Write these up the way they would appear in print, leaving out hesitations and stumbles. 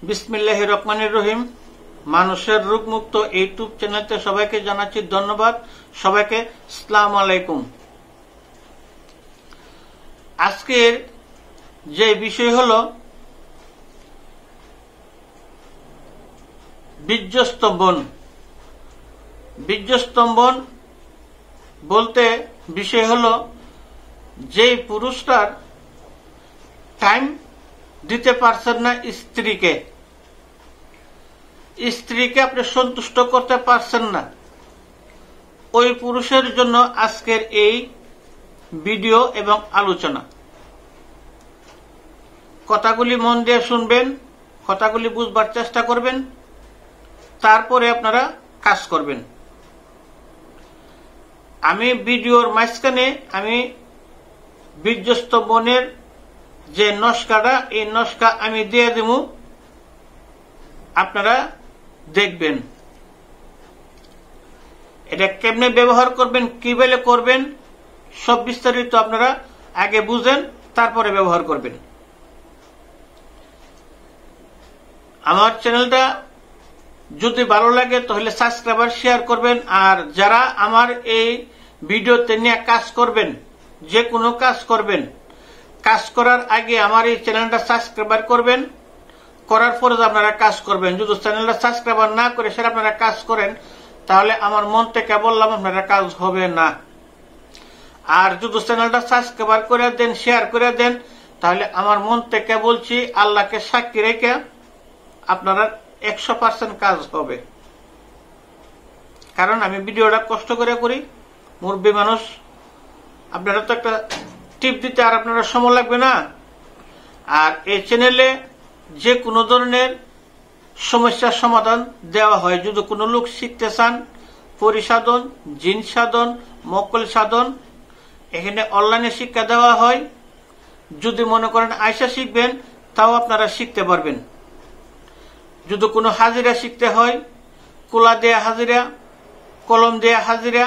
বিসমিল্লাহির রহমানির রহিম। মানুষের রোগমুক্ত ইউটিউব চ্যানেলতে সবাইকে জানাচ্ছি ধন্যবাদ। সবাইকে আসসালামু আলাইকুম। আজকের যে বিষয় হলো বীর্যস্তম্ভন। বীর্যস্তম্ভন বলতে বিষয় হলো যে পুরুষটার টাইম দিতে পারছেন না স্ত্রীকে আপনি সন্তুষ্ট করতে পারছেন না, ওই পুরুষের জন্য আজকের এই ভিডিও এবং আলোচনা। কথাগুলি মন দিয়ে শুনবেন, কথাগুলি বুঝবার চেষ্টা করবেন, তারপরে আপনারা কাজ করবেন। আমি ভিডিওর মাঝখানে আমি বীর্যস্তম্ভনের যে নস্কাটা, এই নস্কা আমি দিয়ে দেব, আপনারা দেখবেন। এটা কেমনে ব্যবহার করবেন, কিভাবে করবেন, সব বিস্তারিত আপনারা আগে বুঝেন, তারপরে ব্যবহার করবেন। আমার চ্যানেলটা যদি ভালো লাগে তাহলে সাবস্ক্রাইব শেয়ার করবেন। আর যারা আমার এই ভিডিওতে নিয়ে কাজ করবেন, যে কোনো কাজ করবেন, কাজ করার আগে আমার এই চ্যানেলটা সাবস্ক্রাইব করবেন, করার পরে আপনারা কাজ করবেন। যদি চ্যানেলটা সাবস্ক্রাইব না করে সেটা আপনারা কাজ করেন, তাহলে আমার মন থেকে বললাম আপনারা কাজ হবে না। আর যদি চ্যানেলটা সাবস্ক্রাইব করে দেন, শেয়ার করে দেন, তাহলে আমার মন থেকে বলছি, আল্লাহকে সাক্ষী রেখে আপনারা 100% কাজ হবে। কারণ আমি ভিডিওটা কষ্ট করে করি, মুরব্বী মানুষ, আপনারা তো একটা টিপ দিতে আর আপনারা সময় লাগবে না। আর এই চ্যানেলে যে কোনো ধরনের সমস্যার সমাধান দেওয়া হয়। যদি কোনো লোক শিখতে চান, পরিসাধন, জিন সাধন, মক্কল সাধন, এখানে অনলাইনে শিক্ষা দেওয়া হয়। যদি মনে করেন আয়সা শিখবেন, তাও আপনারা শিখতে পারবেন। যদি কোনো হাজিরা শিখতে হয়, কোলা দেয়া হাজিরা, কলম দেয়া হাজিরা,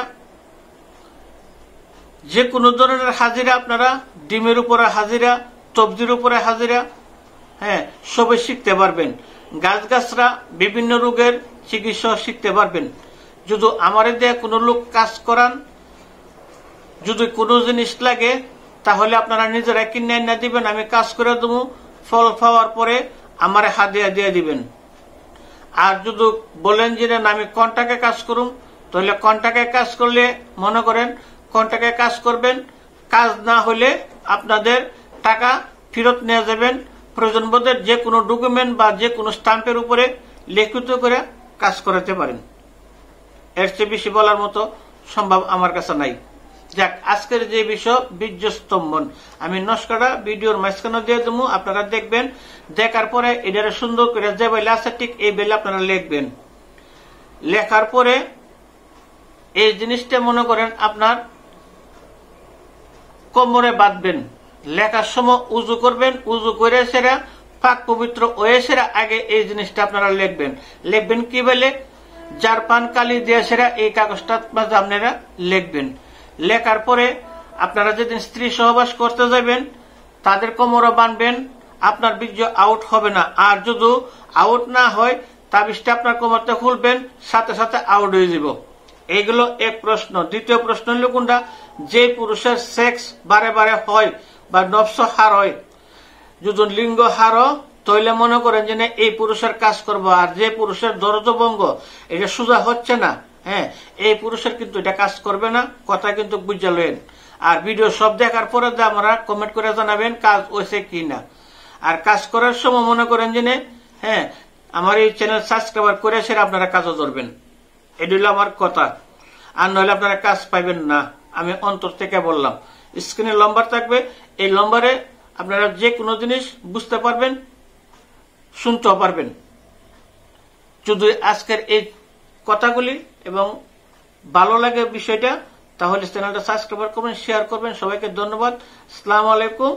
যে কোনো ধরনের হাজিরা, আপনারা ডিমের উপরে হাজিরা, সবজির উপরে হাজিরা, সবে শিখতে পারবেন। গাছগাছরা বিভিন্ন রোগের চিকিৎসা শিখতে পারবেন। যদি আমার দেয়া কোনো লোক কাজ করান, যদি কোনো জিনিস লাগে, তাহলে আপনারা নিজেরা কিনে না দিবেন, আমি কাজ করে দেবো। ফল পাওয়ার পরে আমার হাদিয়া দিয়ে দিবেন। আর যদি বলেন যে না আমি কন্টাকে কাজ করুম, তাহলে কন্টাকে কাজ করলে মনে করেন কন্টাকে কাজ করবেন। কাজ না হলে আপনাদের টাকা ফেরত নিয়ে যাবেন। প্রয়োজন বোধে যে কোনো ডকুমেন্ট বা যে কোনো স্টাম্পের উপরে লিখিত করে কাজ করাতে পারেন। এর চেয়ে বেশি বলার মতো সম্ভব আমার কাছে নাই। যাক, আজকের যে বিষয় বীর্যস্তম্ভন, আমি নস্কাটা ভিডিওর মাঝখানে দিয়ে দেবো, আপনারা দেখবেন। দেখার পরে এটা সুন্দর করে যে বেলে আছে ঠিক এই বেলে আপনারা লিখবেন। লেখার পরে এই জিনিসটা মনে করেন আপনার কোমরে বাঁধবেন। লেখার সময় উজু করবেন, উজু করে সেরা পাক পবিত্র হয়ে সেরা আগে এই জিনিসটা আপনারা লিখবেন। লিখবেন কি বলে, যার পান কালি দিয়ে সেরা এই কাগজটা আপনারা লিখবেন। লেখার পরে আপনারা যেদিন স্ত্রী সহবাস করতে যাবেন, তাদের কোমরে বাঁধবেন। আপনার বীর্য আউট হবে না। আর যদি আউট না হয়, তাবিজটা আপনার কোমরতে খুলবেন, সাথে সাথে আউট হয়ে যাব। এইগুলো এক প্রশ্ন। দ্বিতীয় প্রশ্ন হল কোনটা, যে পুরুষের সেক্স বারে বারে হয় বা নফস হার হয়, যদি লিঙ্গ হার, তাহলে মনে করেন যে এই পুরুষের কাজ করবো। আর যে পুরুষের দরজভঙ্গ এটা সোজা হচ্ছে না, এই পুরুষের কিন্তু এটা কাজ করবে না। কথা কিন্তু বুঝে লয়েন। আর ভিডিও সব দেখার পরে আমরা কমেন্ট করে জানাবেন কাজ হয়েছে কি না। আর কাজ করার সময় মনে করেন যে আমার এই চ্যানেল সাবস্ক্রাইব করে সেটা আপনারা কাজও ধরবেন। এটি হলো আমার কথা। আর নইলে আপনারা কাজ পাইবেন না, আমি অন্তর থেকে বললাম। স্ক্রিনে নম্বর থাকবে, এই নম্বরে আপনারা যে কোনো জিনিস বুঝতে পারবেন, শুনতেও পারবেন। যদি আজকের এই কথাগুলি এবং ভালো লাগে বিষয়টা, তাহলে চ্যানেলটা সাবস্ক্রাইব করবেন, শেয়ার করবেন। সবাইকে ধন্যবাদ। আসসালামু আলাইকুম।